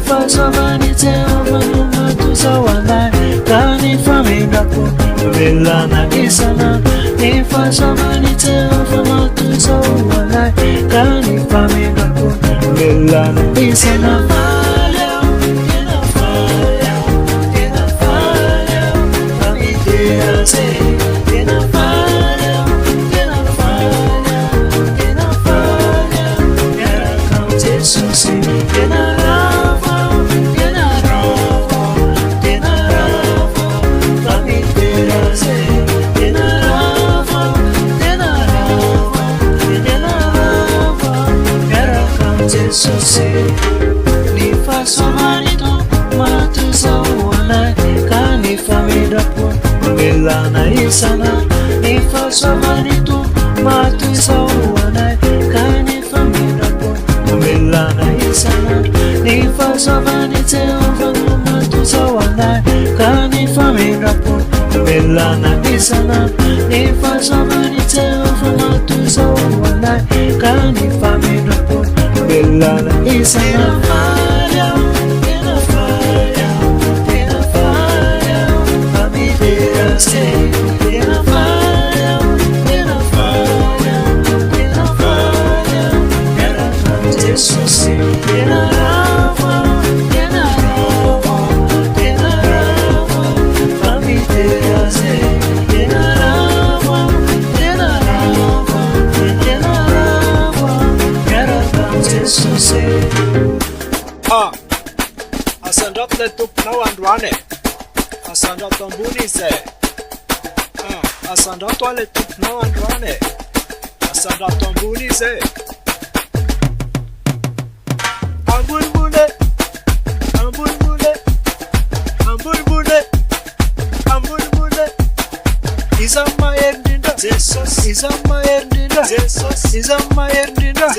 faso vanite omanuma tuzawana kani famindapo belana isana ni faso vanite ofama tuzawana kani famindapo belana isana ni faso manito matuzawana kani famidapo belana isana ni faso manito matuzawana kani famidapo belana isana ni faso vanite ofama matuzawana kani famidapo belana isana ni faso vanite ofama matuzawana kani famidapo belana isana Asandrat letup nawandwane asandrat ambunize asandrat letup nawandwane asandrat ambunize ambulbule ambulbule ambulbule ambulbule izama yerdinda Jesus izama yerdinda Jesus izama yerdinda